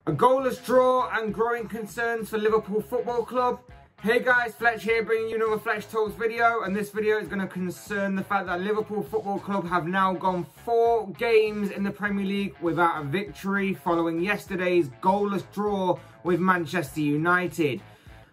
A goalless draw and growing concerns for Liverpool Football Club. Hey guys, Fletch here bringing you another Fletch Talks video, and this video is going to concern the fact that Liverpool Football Club have now gone 4 games in the Premier League without a victory following yesterday's goalless draw with Manchester United.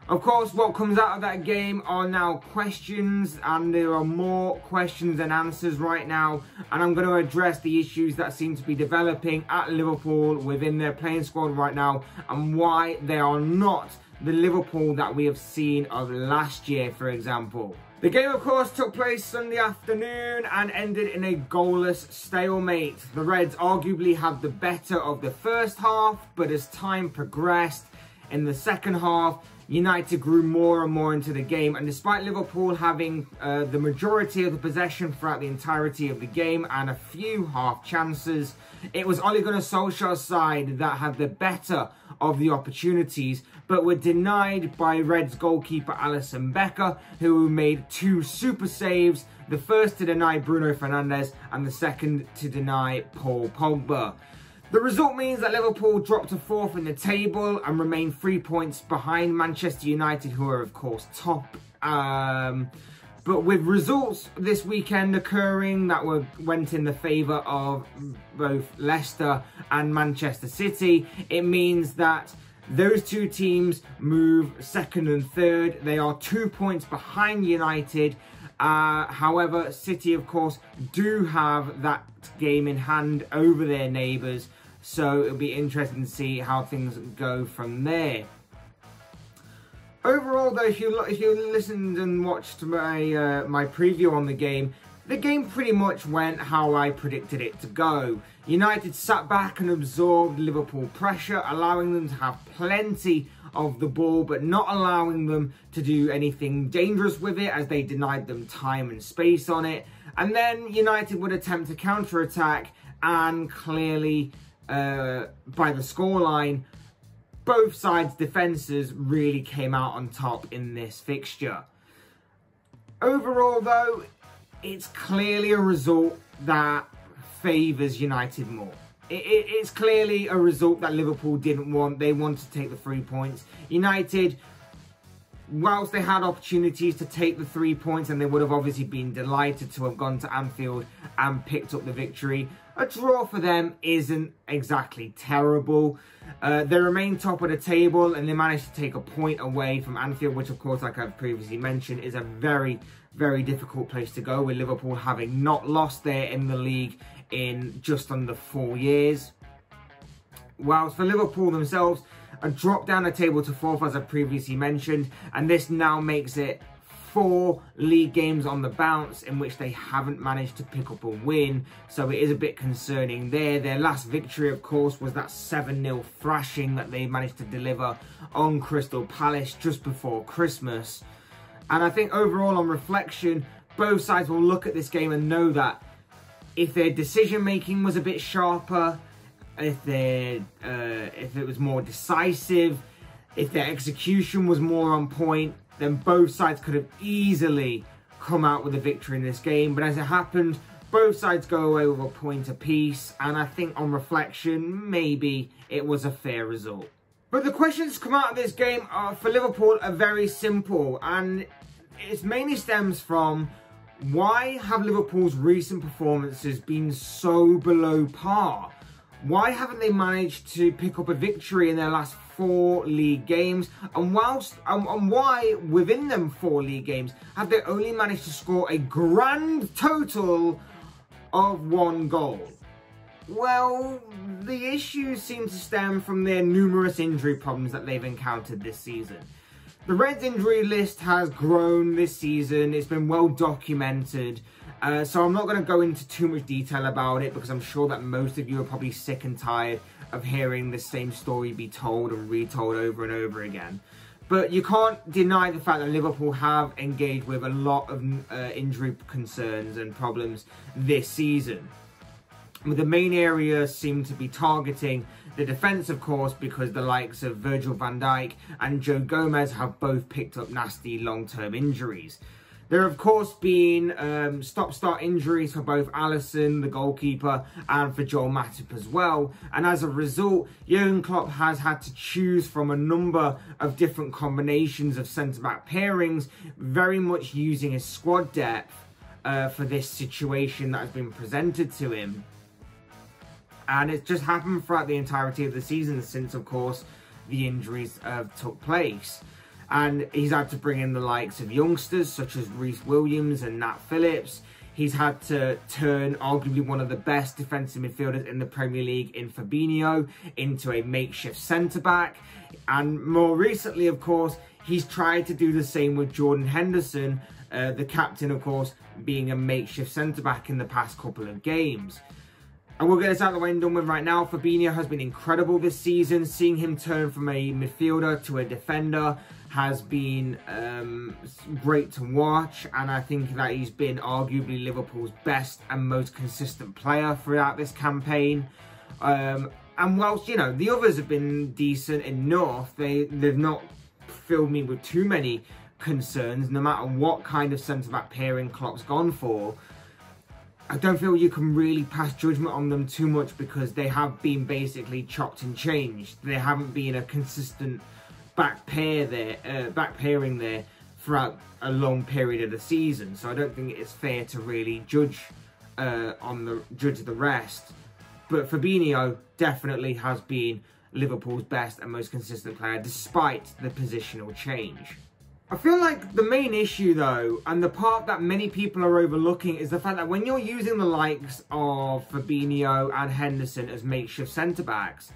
Of course, what comes out of that game are now questions, and there are more questions than answers right now. And I'm going to address the issues that seem to be developing at Liverpool within their playing squad right now, and why they are not the Liverpool that we have seen of last year, for example. The game, of course, took place Sunday afternoon and ended in a goalless stalemate. The Reds arguably had the better of the first half, but as time progressed in the second half, United grew more and more into the game, and despite Liverpool having the majority of the possession throughout the entirety of the game and a few half chances, it was Ole Gunnar Solskjaer's side that had the better of the opportunities, but were denied by Reds goalkeeper Alisson Becker, who made 2 super saves, the first to deny Bruno Fernandes and the second to deny Paul Pogba. The result means that Liverpool dropped to 4th in the table and remain 3 points behind Manchester United, who are of course top. But with results this weekend occurring that went in the favour of both Leicester and Manchester City, it means that those 2 teams move 2nd and 3rd. They are 2 points behind United. However, City, of course, do have that game in hand over their neighbours, so it'll be interesting to see how things go from there. Overall, though, if you listened and watched my my preview on the game pretty much went how I predicted it to go. United sat back and absorbed Liverpool pressure, allowing them to have plenty of the ball, but not allowing them to do anything dangerous with it, as they denied them time and space on it. And then United would attempt to counter-attack, and clearly, by the scoreline, both sides' defences really came out on top in this fixture. Overall, though, it's clearly a result that favours United more. It's clearly a result that Liverpool didn't want. They wanted to take the 3 points. United, whilst they had opportunities to take the 3 points, and they would have obviously been delighted to have gone to Anfield and picked up the victory, a draw for them isn't exactly terrible. They remain top of the table, and they managed to take a point away from Anfield, which, of course, like I've previously mentioned, is a very, very difficult place to go, with Liverpool having not lost there in the league in just under 4 years. Whilst for Liverpool themselves, a drop down the table to 4th, as I previously mentioned, and this now makes it 4 league games on the bounce in which they haven't managed to pick up a win, so it is a bit concerning there. Their last victory, of course, was that 7-0 thrashing that they managed to deliver on Crystal Palace just before Christmas. And I think overall, on reflection, both sides will look at this game and know that if their decision making was a bit sharper, if it was more decisive, if their execution was more on point, then both sides could have easily come out with a victory in this game. But as it happened, both sides go away with a point apiece, and I think on reflection, maybe it was a fair result. But the questions to come out of this game for Liverpool are very simple, and it mainly stems from: why have Liverpool's recent performances been so below par? Why haven't they managed to pick up a victory in their last 4 league games? And why, within them 4 league games, have they only managed to score a grand total of 1 goal? Well, the issues seem to stem from their numerous injury problems that they've encountered this season. The Reds' injury list has grown this season. It's been well documented. So I'm not going to go into too much detail about it, because I'm sure that most of you are probably sick and tired of hearing the same story be told and retold over and over again. But you can't deny the fact that Liverpool have engaged with a lot of injury concerns and problems this season. The main areas seem to be targeting the defence, of course, because the likes of Virgil van Dijk and Joe Gomez have both picked up nasty long-term injuries. There have, of course, been stop-start injuries for both Alisson, the goalkeeper, and for Joel Matip as well. And as a result, Jurgen Klopp has had to choose from a number of different combinations of centre-back pairings, very much using his squad depth for this situation that has been presented to him. And it's just happened throughout the entirety of the season since, of course, the injuries took place. And he's had to bring in the likes of youngsters such as Reece Williams and Nat Phillips. He's had to turn arguably one of the best defensive midfielders in the Premier League in Fabinho into a makeshift centre-back. And more recently, of course, he's tried to do the same with Jordan Henderson, the captain, of course, being a makeshift centre-back in the past couple of games. And we'll get this out of the way and done with right now. Fabinho has been incredible this season. Seeing him turn from a midfielder to a defender has been great to watch, and I think that he's been arguably Liverpool's best and most consistent player throughout this campaign. And whilst, you know, the others have been decent enough, they've not filled me with too many concerns, no matter what kind of centre-back pairing Klopp's gone for. I don't feel you can really pass judgment on them too much because they have been basically chopped and changed. There haven't been a consistent back pairing there throughout a long period of the season, so I don't think it's fair to really judge the rest. But Fabinho definitely has been Liverpool's best and most consistent player despite the positional change. I feel like the main issue though, and the part that many people are overlooking, is the fact that when you're using the likes of Fabinho and Henderson as makeshift centre-backs,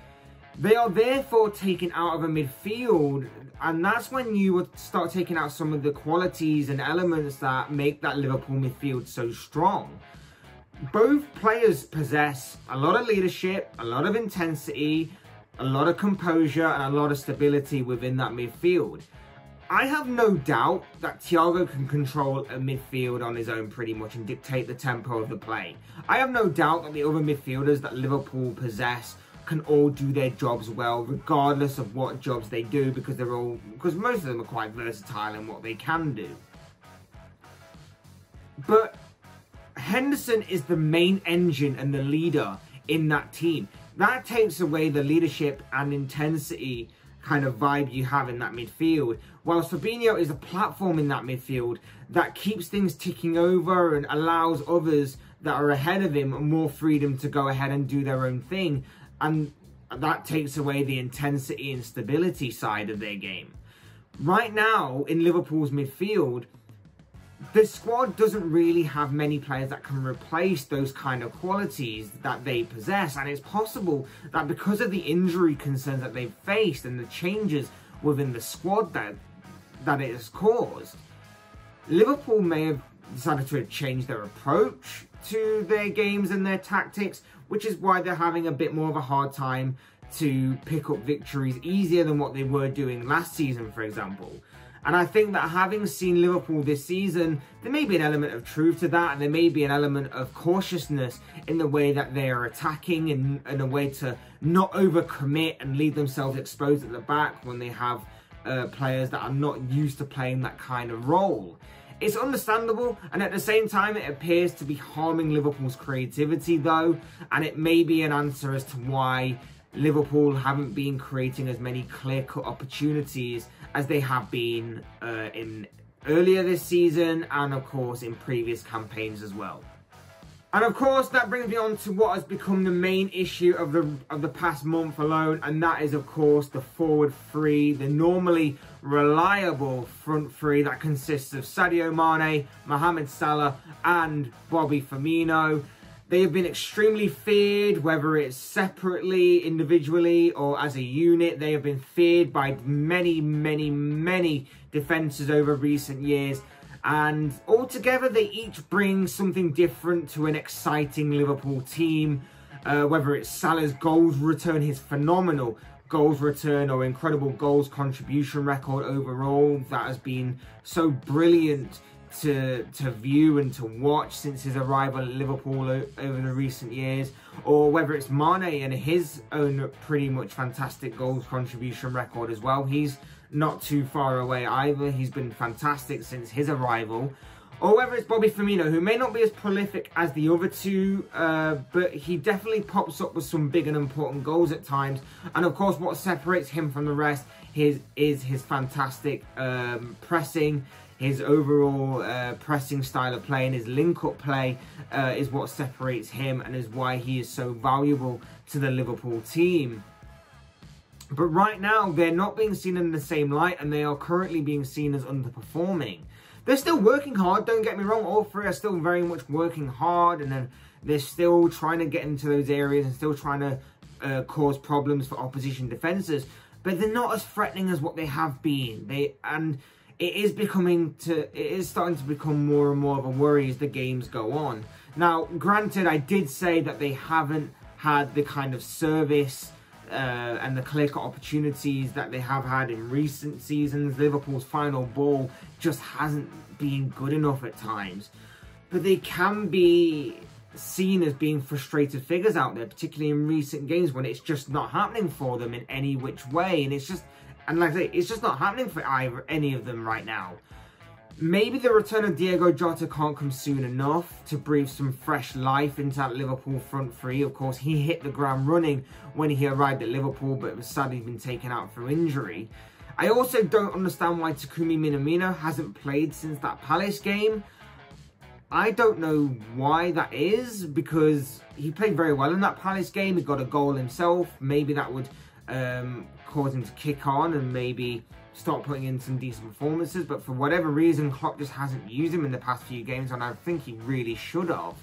they are therefore taken out of a midfield, and that's when you would start taking out some of the qualities and elements that make that Liverpool midfield so strong. Both players possess a lot of leadership, a lot of intensity, a lot of composure, and a lot of stability within that midfield. I have no doubt that Thiago can control a midfield on his own pretty much and dictate the tempo of the play. I have no doubt that the other midfielders that Liverpool possess can all do their jobs well, regardless of what jobs they do, because most of them are quite versatile in what they can do. But Henderson is the main engine and the leader in that team. That takes away the leadership and intensity kind of vibe you have in that midfield, whilst Fabinho is a platform in that midfield that keeps things ticking over and allows others that are ahead of him more freedom to go ahead and do their own thing. And that takes away the intensity and stability side of their game. Right now, in Liverpool's midfield, the squad doesn't really have many players that can replace those kind of qualities that they possess. And it's possible that because of the injury concerns that they've faced and the changes within the squad that it has caused, Liverpool may have decided to change their approach to their games and their tactics, which is why they're having a bit more of a hard time to pick up victories easier than what they were doing last season, for example. And I think that having seen Liverpool this season, there may be an element of truth to that, and there may be an element of cautiousness in the way that they are attacking and a way to not overcommit and leave themselves exposed at the back when they have players that are not used to playing that kind of role. It's understandable, and at the same time it appears to be harming Liverpool's creativity though, and it may be an answer as to why Liverpool haven't been creating as many clear-cut opportunities as they have been in earlier this season, and of course in previous campaigns as well. And of course that brings me on to what has become the main issue of the past month alone, and that is of course the forward three, the normally reliable front three that consists of Sadio Mane, Mohamed Salah and Bobby Firmino. They have been extremely feared, whether it's separately, individually, or as a unit. They have been feared by many, many, many defences over recent years. And altogether, they each bring something different to an exciting Liverpool team. Whether it's Salah's goals return, his phenomenal goals return, or incredible goals contribution record overall that has been so brilliant to view and to watch since his arrival at Liverpool over the recent years, or whether it's Mane and his own pretty much fantastic goals contribution record as well. He's not too far away either. He's been fantastic since his arrival. or whether it's Bobby Firmino, who may not be as prolific as the other two, but he definitely pops up with some big and important goals at times. And of course, what separates him from the rest is his fantastic pressing. His overall pressing style of play and his link-up play is what separates him and is why he is so valuable to the Liverpool team. But right now, they're not being seen in the same light, and they are currently being seen as underperforming. They're still working hard, don't get me wrong. All three are still very much working hard, and then they're still trying to get into those areas and still trying to cause problems for opposition defences. But they're not as threatening as what they have been. It is starting to become more and more of a worry as the games go on. Now, granted, I did say that they haven't had the kind of service and the clear-cut opportunities that they have had in recent seasons. Liverpool's final ball just hasn't been good enough at times. But they can be seen as being frustrated figures out there, particularly in recent games when it's just not happening for them in any which way. And like I say, it's just not happening for any of them right now. Maybe the return of Diogo Jota can't come soon enough to breathe some fresh life into that Liverpool front three. Of course, he hit the ground running when he arrived at Liverpool, but was sadly been taken out for injury. I also don't understand why Takumi Minamino hasn't played since that Palace game. I don't know why that is, because he played very well in that Palace game. He got a goal himself. Maybe that would cause him to kick on and maybe start putting in some decent performances, but for whatever reason, Klopp just hasn't used him in the past few games, and I think he really should have.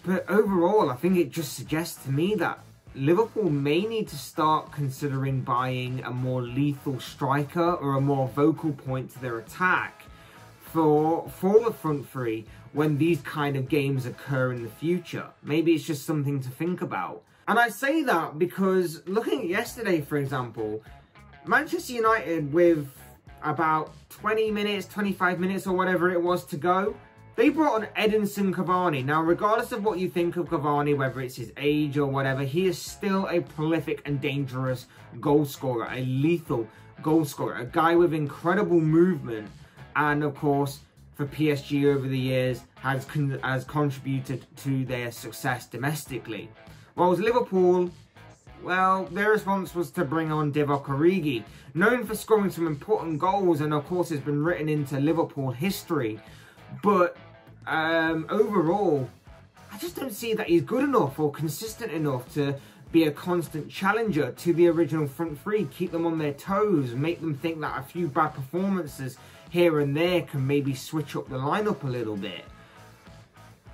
But overall, I think it just suggests to me that Liverpool may need to start considering buying a more lethal striker or a more vocal point to their attack for the front three when these kind of games occur in the future. Maybe it's just something to think about. And I say that because looking at yesterday, for example, Manchester United with about 20 minutes, 25 minutes or whatever it was to go, they brought on Edinson Cavani. Now, regardless of what you think of Cavani, whether it's his age or whatever, he is still a prolific and dangerous goal scorer, a lethal goal scorer, a guy with incredible movement, and of course, for PSG over the years, has contributed to their success domestically. Whilst Liverpool, well, their response was to bring on Divock Origi, known for scoring some important goals and of course has been written into Liverpool history. But overall, I just don't see that he's good enough or consistent enough to be a constant challenger to the original front three, keep them on their toes, make them think that a few bad performances here and there can maybe switch up the lineup a little bit.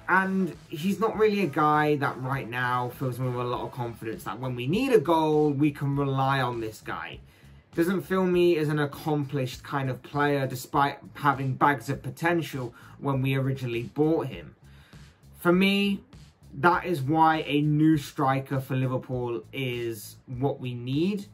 And he's not really a guy that right now fills me with a lot of confidence that when we need a goal, we can rely on this guy. Doesn't fill me as an accomplished kind of player despite having bags of potential when we originally bought him. For me, that is why a new striker for Liverpool is what we need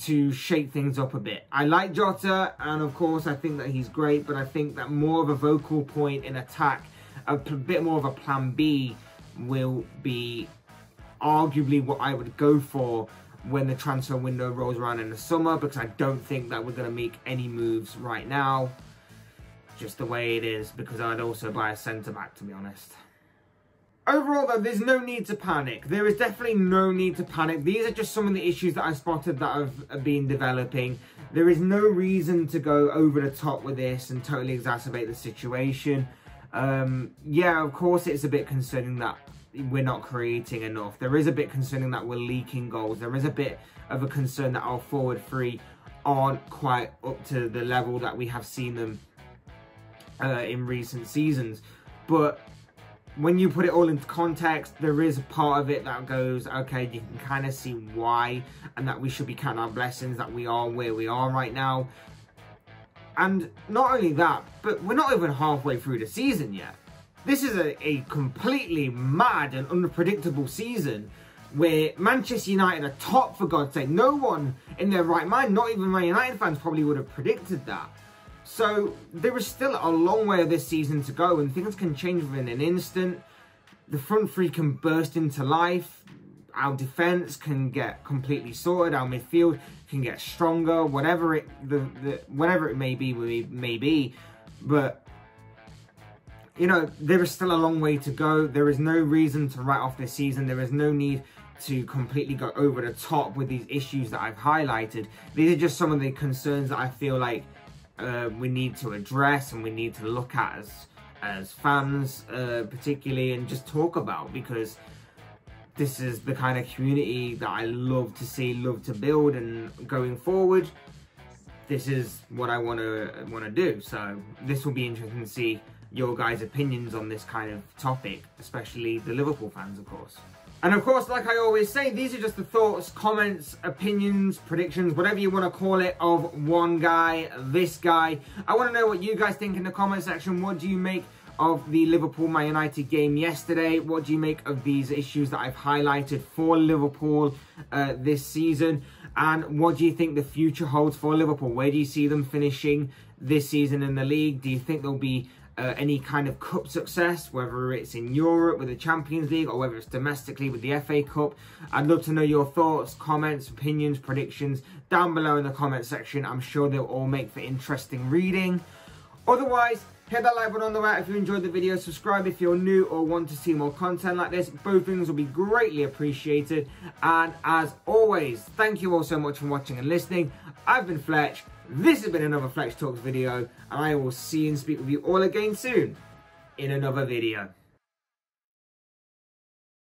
to shake things up a bit. I like Jota, and of course I think that he's great, but I think that more of a vocal point in attack, a bit more of a plan B, will be arguably what I would go for when the transfer window rolls around in the summer, because I don't think that we're going to make any moves right now. Just the way it is, because I'd also buy a centre-back, to be honest. Overall, though, there's no need to panic. There is definitely no need to panic. These are just some of the issues that I spotted that have been developing. There is no reason to go over the top with this and totally exacerbate the situation. Yeah, of course, it's a bit concerning that we're not creating enough. There is a bit concerning that we're leaking goals. There is a bit of a concern that our forward three aren't quite up to the level that we have seen them in recent seasons. But when you put it all into context, there is a part of it that goes, okay, you can kind of see why, and that we should be counting our blessings that we are where we are right now. And not only that, but we're not even halfway through the season yet. This is a completely mad and unpredictable season where Manchester United are top, for God's sake. No one in their right mind, not even Man United fans, probably would have predicted that. So there is still a long way of this season to go, and things can change within an instant. The front three can burst into life. our defense can get completely sorted, our midfield can get stronger, whatever it may be. But you know, there is still a long way to go. There is no reason to write off this season. There is no need to completely go over the top with these issues that I've highlighted. These are just some of the concerns that I feel like we need to address and we need to look at as fans, particularly, and just talk about, because this is the kind of community that I love to see, love to build, and going forward, this is what I want to do. So this will be interesting to see your guys' opinions on this kind of topic, especially the Liverpool fans, of course. And of course, like I always say, these are just the thoughts, comments, opinions, predictions, whatever you want to call it, of one guy, this guy. I want to know what you guys think in the comment section. What do you make of the Liverpool-Man United game yesterday? What do you make of these issues that I've highlighted for Liverpool this season? And what do you think the future holds for Liverpool? Where do you see them finishing this season in the league? Do you think there'll be any kind of cup success, whether it's in Europe with the Champions League or whether it's domestically with the FA Cup? I'd love to know your thoughts, comments, opinions, predictions down below in the comment section. I'm sure they'll all make for interesting reading. Otherwise, hit that like button on the right if you enjoyed the video. Subscribe if you're new or want to see more content like this. Both things will be greatly appreciated. And as always, thank you all so much for watching and listening. I've been Fletch. This has been another Fletch Talks video, and I will see and speak with you all again soon in another video.